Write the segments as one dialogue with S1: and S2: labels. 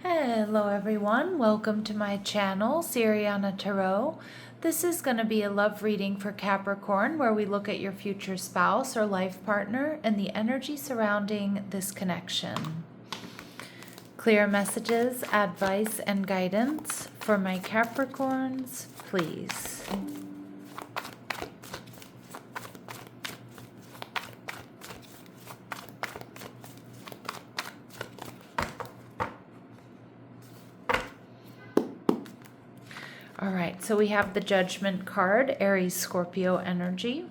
S1: Hello everyone, welcome to my channel, Siriana Tarot. This is going to be a love reading for Capricorn where we look at your future spouse or life partner and the energy surrounding this connection. Clear messages, advice, and guidance for my Capricorns, please. All right, so we have the Judgment card, Aries, Scorpio energy.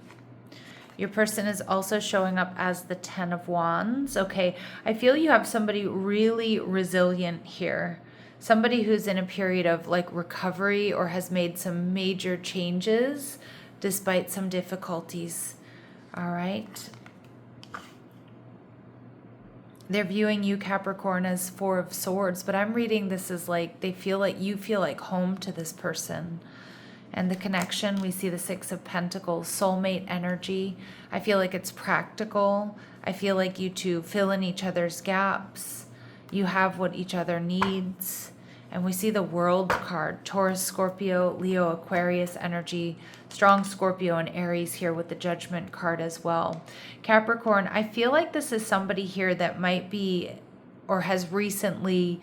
S1: Your person is also showing up as the 10 of Wands. Okay, I feel you have somebody really resilient here. Somebody who's in a period of like recovery or has made some major changes despite some difficulties. All right. They're viewing you, Capricorn, as Four of Swords, but I'm reading this as like they feel like you feel like home to this person. And the connection, we see the Six of Pentacles, soulmate energy. I feel like it's practical. I feel like you two fill in each other's gaps. You have what each other needs. And we see the World card, Taurus, Scorpio, Leo, Aquarius energy, strong Scorpio and Aries here with the Judgment card as well. Capricorn, I feel like this is somebody here that might be or has recently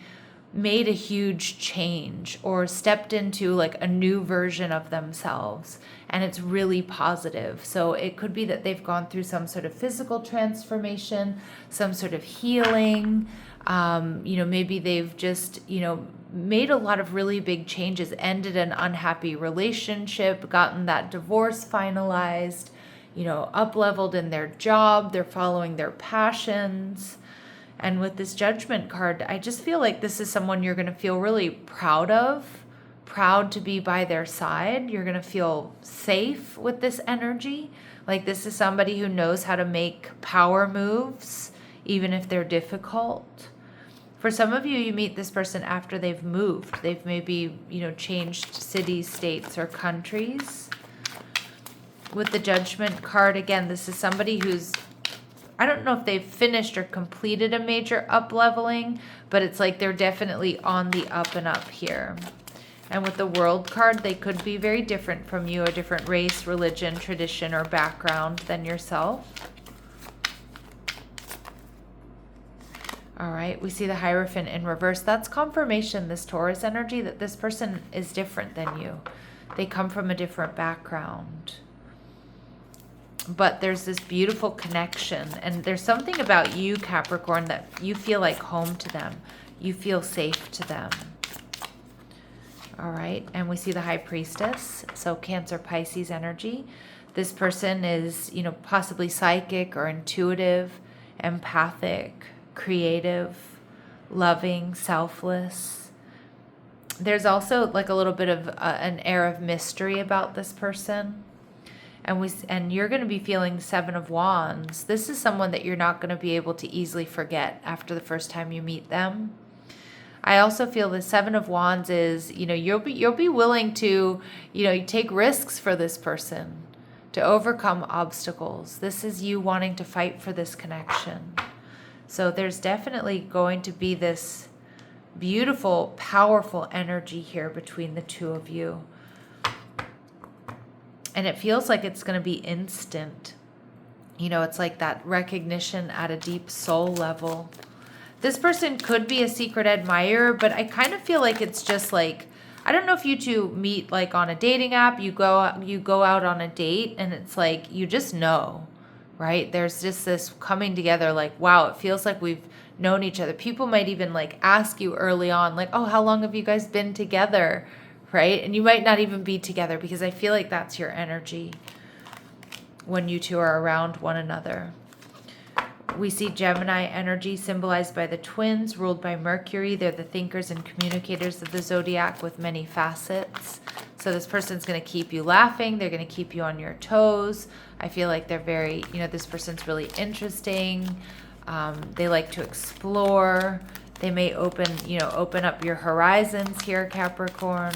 S1: made a huge change or stepped into like a new version of themselves, and it's really positive. So it could be that they've gone through some sort of physical transformation, some sort of healing. Maybe they've just, made a lot of really big changes, ended an unhappy relationship, gotten that divorce finalized, up-leveled in their job, they're following their passions. And with this Judgment card, I just feel like this is someone you're going to feel really proud of, proud to be by their side. You're going to feel safe with this energy. Like this is somebody who knows how to make power moves, even if they're difficult. For some of you, you meet this person after they've moved. They've maybe, changed cities, states, or countries. With the Judgment card, again, this is somebody who's, I don't know if they've finished or completed a major up-leveling, but it's like they're definitely on the up and up here. And with the World card, they could be very different from you, a different race, religion, tradition, or background than yourself. All right, we see the Hierophant in reverse. That's confirmation, this Taurus energy, that this person is different than you. They come from a different background. But there's this beautiful connection, and there's something about you, Capricorn, that you feel like home to them. You feel safe to them. All right, and we see the High Priestess, so Cancer, Pisces energy. This person is, possibly psychic or intuitive, empathic, creative, loving, selfless. There's also like a little bit of an air of mystery about this person. And you're going to be feeling the Seven of Wands. This is someone that you're not going to be able to easily forget after the first time you meet them. I also feel the Seven of Wands is, you'll be willing to, take risks for this person, to overcome obstacles. This is you wanting to fight for this connection. So there's definitely going to be this beautiful, powerful energy here between the two of you. And it feels like it's going to be instant. It's like that recognition at a deep soul level. This person could be a secret admirer, but I kind of feel like it's just like, I don't know if you two meet like on a dating app, you go out on a date and it's like, you just know, right? There's just this coming together like, wow, it feels like we've known each other. People might even like ask you early on, like, oh, how long have you guys been together? Right? And you might not even be together, because I feel like that's your energy when you two are around one another. We see Gemini energy symbolized by the twins, ruled by Mercury. They're the thinkers and communicators of the Zodiac with many facets. So this person's going to keep you laughing. They're going to keep you on your toes. I feel like they're very, this person's really interesting. They like to explore. They may open up your horizons here, Capricorn.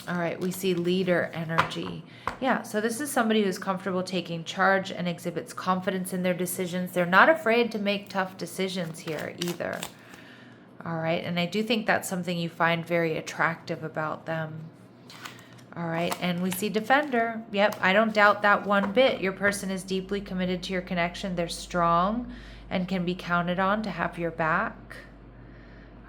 S1: All right, we see leader energy. Yeah, so this is somebody who's comfortable taking charge and exhibits confidence in their decisions. They're not afraid to make tough decisions here either. All right, and I do think that's something you find very attractive about them. All right, and we see defender. Yep, I don't doubt that one bit. Your person is deeply committed to your connection. They're strong and can be counted on to have your back.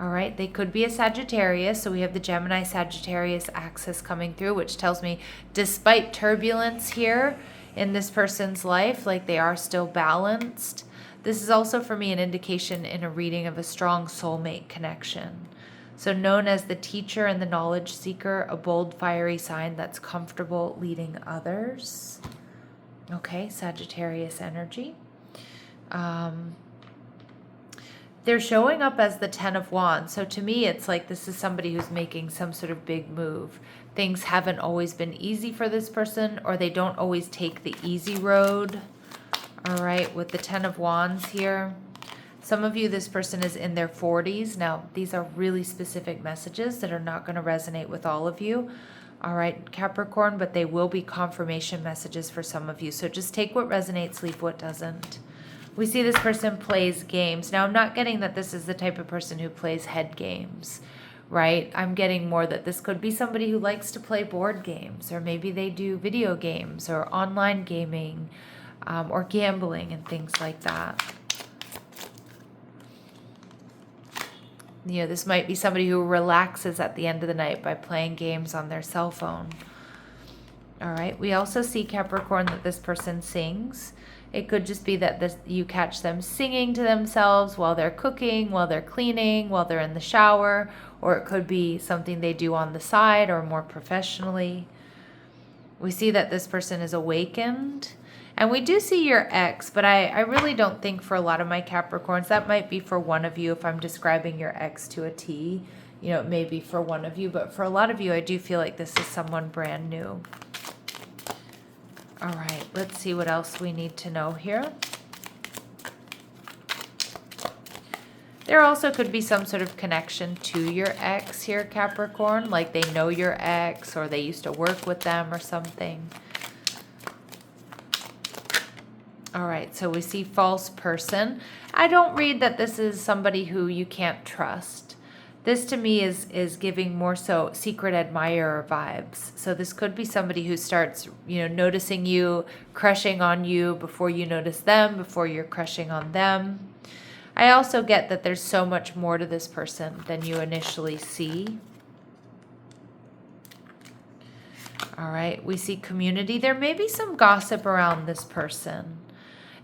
S1: All right, they could be a Sagittarius, so we have the Gemini-Sagittarius axis coming through, which tells me despite turbulence here in this person's life, like they are still balanced. This is also for me an indication in a reading of a strong soulmate connection. So known as the teacher and the knowledge seeker, a bold, fiery sign that's comfortable leading others. Okay, Sagittarius energy. They're showing up as the 10 of Wands. So to me, it's like this is somebody who's making some sort of big move. Things haven't always been easy for this person, or they don't always take the easy road. All right, with the 10 of Wands here. Some of you, this person is in their 40s. Now, these are really specific messages that are not going to resonate with all of you. All right, Capricorn, but they will be confirmation messages for some of you. So just take what resonates, leave what doesn't. We see this person plays games. Now, I'm not getting that this is the type of person who plays head games, right? I'm getting more that this could be somebody who likes to play board games, or maybe they do video games or online gaming, or gambling and things like that. You know, this might be somebody who relaxes at the end of the night by playing games on their cell phone. All right. We also see, Capricorn, that this person sings. It could just be that you catch them singing to themselves while they're cooking, while they're cleaning, while they're in the shower, or it could be something they do on the side or more professionally. We see that this person is awakened. And we do see your ex, but I really don't think for a lot of my Capricorns, that might be for one of you if I'm describing your ex to a T. You know, it may be for one of you, but for a lot of you, I do feel like this is someone brand new. All right, let's see what else we need to know here. There also could be some sort of connection to your ex here, Capricorn, like they know your ex or they used to work with them or something. All right, so we see false person. I don't read that this is somebody who you can't trust. This to me is giving more so secret admirer vibes. So this could be somebody who starts, noticing you, crushing on you before you notice them, before you're crushing on them. I also get that there's so much more to this person than you initially see. All right, we see community. There may be some gossip around this person.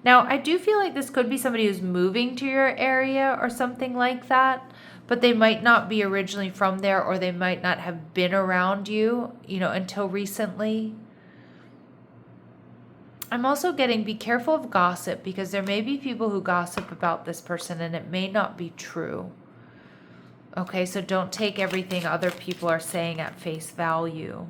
S1: Now, I do feel like this could be somebody who's moving to your area or something like that, but they might not be originally from there, or they might not have been around you, until recently. I'm also getting, be careful of gossip, because there may be people who gossip about this person and it may not be true. Okay, so don't take everything other people are saying at face value.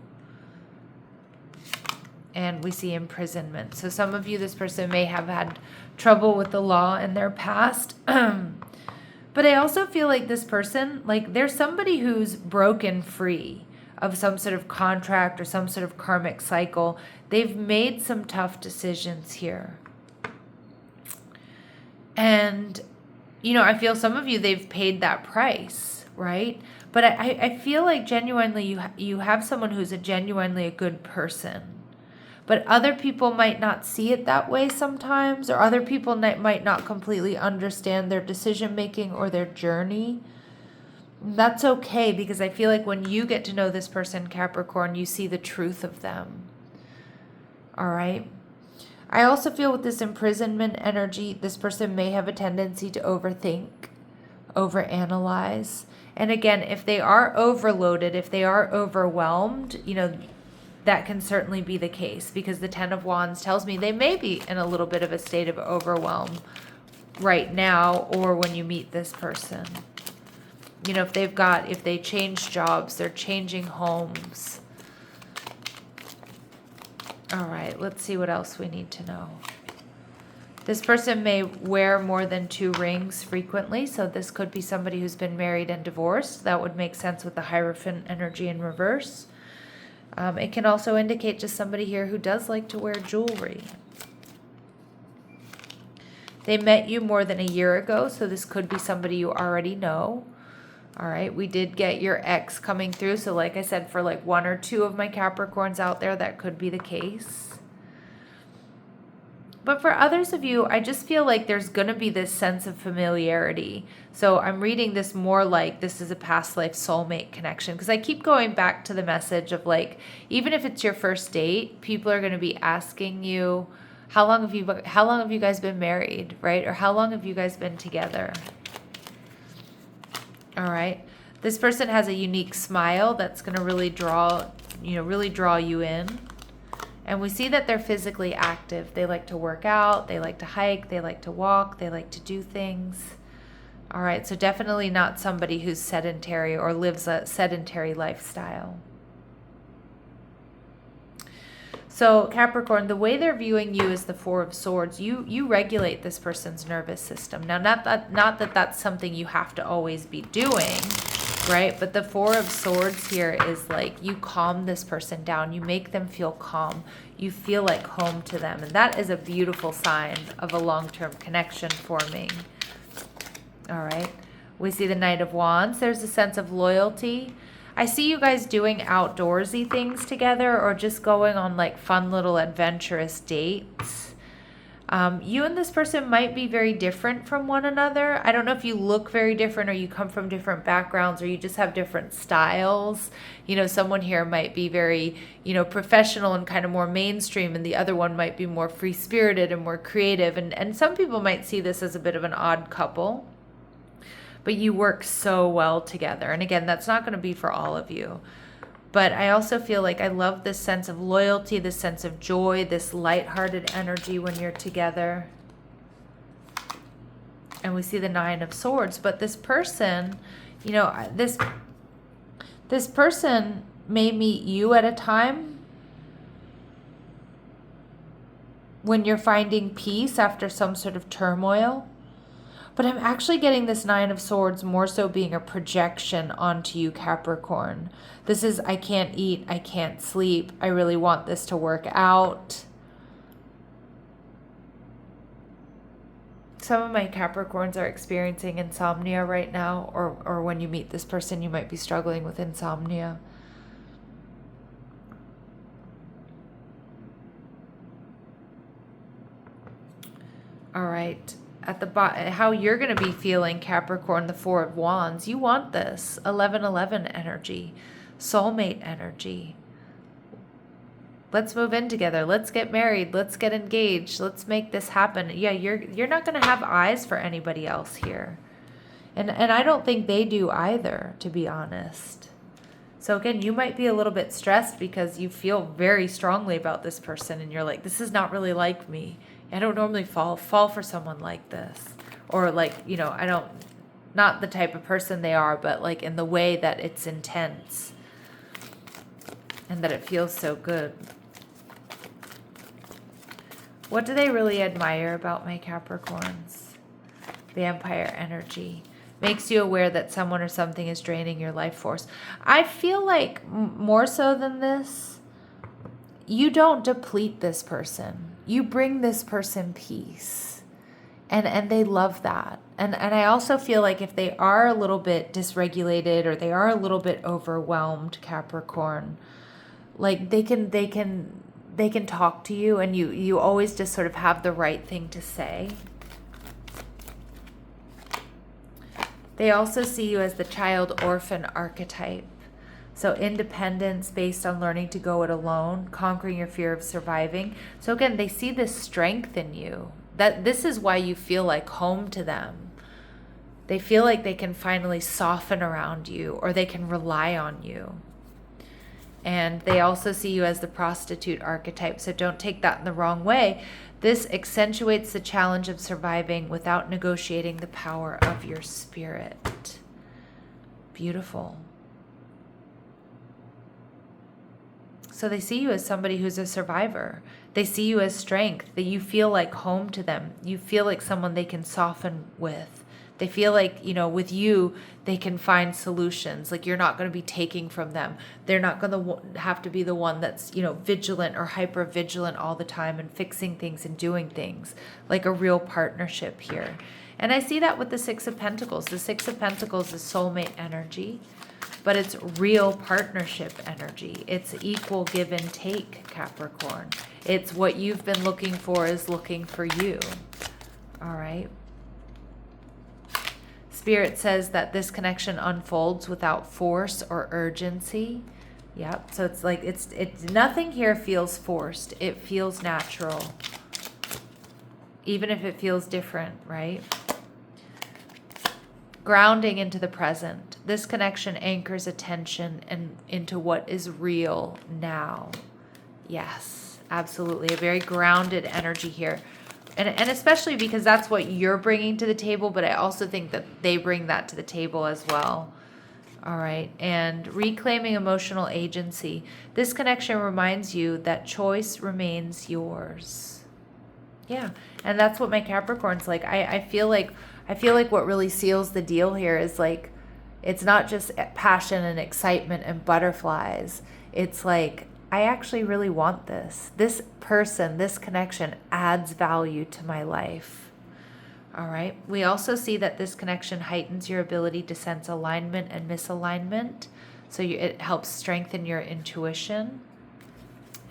S1: And we see imprisonment. So some of you, this person may have had trouble with the law in their past. But I also feel like this person, like there's somebody who's broken free of some sort of contract or some sort of karmic cycle. They've made some tough decisions here. And, I feel some of you, they've paid that price, right? But I feel like genuinely you have someone who's genuinely a good person. But other people might not see it that way sometimes, or other people might not completely understand their decision-making or their journey. That's okay, because I feel like when you get to know this person, Capricorn, you see the truth of them. All right? I also feel with this imprisonment energy, this person may have a tendency to overthink, overanalyze. And again, if they are overloaded, if they are overwhelmed, that can certainly be the case, because the 10 of Wands tells me they may be in a little bit of a state of overwhelm right now, or when you meet this person. If they change jobs, they're changing homes. All right, let's see what else we need to know. This person may wear more than 2 rings frequently, so this could be somebody who's been married and divorced. That would make sense with the Hierophant energy in reverse. It can also indicate just somebody here who does like to wear jewelry. They met you more than a year ago, so this could be somebody you already know. All right, we did get your ex coming through. So like I said, for like 1 or 2 of my Capricorns out there, that could be the case. But for others of you, I just feel like there's going to be this sense of familiarity. So I'm reading this more like this is a past life soulmate connection, because I keep going back to the message of like, even if it's your first date, people are going to be asking you, how long have you guys been married, right? Or how long have you guys been together? All right. This person has a unique smile that's going to really draw you in. And we see that they're physically active. They like to work out, they like to hike, they like to walk, they like to do things. All right, so definitely not somebody who's sedentary or lives a sedentary lifestyle. So Capricorn, the way they're viewing you is the 4 of Swords. You regulate this person's nervous system. Now, not that that's something you have to always be doing, right? But the 4 of Swords here is like you calm this person down. You make them feel calm. You feel like home to them. And that is a beautiful sign of a long-term connection forming. All right. We see the Knight of Wands. There's a sense of loyalty. I see you guys doing outdoorsy things together or just going on like fun little adventurous dates. You and this person might be very different from one another. I don't know if you look very different or you come from different backgrounds or you just have different styles. You know, someone here might be very, professional and kind of more mainstream, and the other one might be more free-spirited and more creative. And some people might see this as a bit of an odd couple. But you work so well together. And again, that's not going to be for all of you. But I also feel like I love this sense of loyalty, this sense of joy, this lighthearted energy when you're together. And we see the 9 of Swords. But this person, this person may meet you at a time when you're finding peace after some sort of turmoil. But I'm actually getting this 9 of Swords more so being a projection onto you, Capricorn. This is, I can't eat, I can't sleep, I really want this to work out. Some of my Capricorns are experiencing insomnia right now, or when you meet this person, you might be struggling with insomnia. All right. At the bottom, how you're going to be feeling, Capricorn, the 4 of Wands. You want this 11-11 energy, soulmate energy. Let's move in together. Let's get married. Let's get engaged. Let's make this happen. Yeah, you're not going to have eyes for anybody else here. And I don't think they do either, to be honest. So again, you might be a little bit stressed because you feel very strongly about this person and you're like, this is not really like me. I don't normally fall for someone like this. Or like, not the type of person they are, but like in the way that it's intense and that it feels so good. What do they really admire about my Capricorns? Vampire energy. Makes you aware that someone or something is draining your life force. I feel like more so than this, you don't deplete this person. You bring this person peace. And they love that. And I also feel like if they are a little bit dysregulated or they are a little bit overwhelmed, Capricorn, like they can talk to you and you always just sort of have the right thing to say. They also see you as the child orphan archetype. So independence based on learning to go it alone, conquering your fear of surviving. So again, they see this strength in you. That this is why you feel like home to them. They feel like they can finally soften around you or they can rely on you. And they also see you as the prostitute archetype. So don't take that in the wrong way. This accentuates the challenge of surviving without negotiating the power of your spirit. Beautiful. So they see you as somebody who's a survivor. They see you as strength, that you feel like home to them. You feel like someone they can soften with, They feel like, you know, with you, they can find solutions. Like you're not going to be taking from them. They're not going to have to be the one that's, you know, vigilant or hyper vigilant all the time and fixing things and doing things, like a real partnership here. And I see that with the Six of Pentacles. The Six of Pentacles is soulmate energy, but it's real partnership energy. It's equal give and take, Capricorn. It's what you've been looking for is looking for you. All right. Spirit says that this connection unfolds without force or urgency. Yep. So it's like it's nothing here feels forced. It feels natural. Even if it feels different, right? Grounding into the present. This connection anchors attention and into what is real now. Yes, absolutely. A very grounded energy here. And especially because that's what you're bringing to the table, but I also think that they bring that to the table as well. All right. And reclaiming emotional agency. This connection reminds you that choice remains yours. Yeah. And that's what my Capricorn's like. I feel like what really seals the deal here is like, it's not just passion and excitement and butterflies. It's like, I actually really want this. This person, this connection adds value to my life. All right. We also see that this connection heightens your ability to sense alignment and misalignment. So it helps strengthen your intuition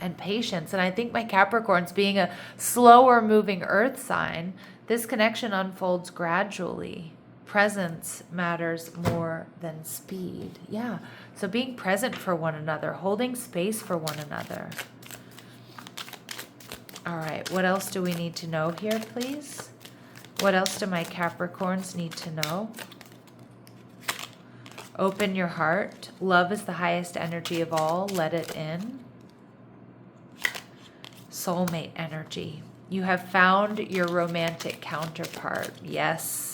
S1: and patience. And I think my Capricorns, being a slower moving earth sign, this connection unfolds gradually. Presence matters more than speed. Yeah. So being present for one another, holding space for one another. All right. What else do we need to know here, please? What else do my Capricorns need to know? Open your heart. Love is the highest energy of all. Let it in. Soulmate energy. You have found your romantic counterpart. Yes.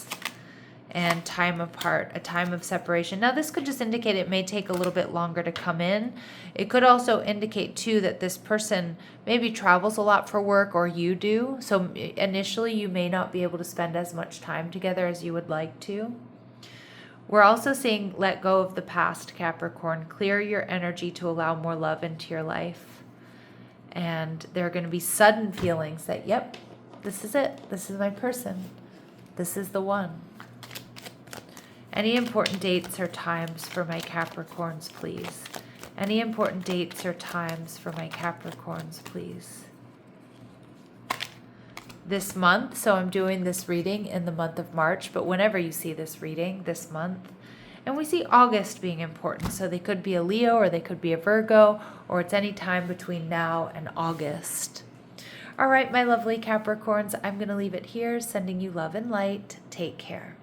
S1: And time apart, a time of separation. Now, this could just indicate it may take a little bit longer to come in. It could also indicate, too, that this person maybe travels a lot for work, or you do. So initially, you may not be able to spend as much time together as you would like to. We're also seeing let go of the past, Capricorn. Clear your energy to allow more love into your life. And there are going to be sudden feelings that, yep, this is it. This is my person. This is the one. Any important dates or times for my Capricorns, please? Any important dates or times for my Capricorns, please? This month, so I'm doing this reading in the month of March, but whenever you see this reading, this month. And we see August being important, so they could be a Leo or they could be a Virgo, or it's any time between now and August. All right, my lovely Capricorns, I'm going to leave it here, sending you love and light. Take care.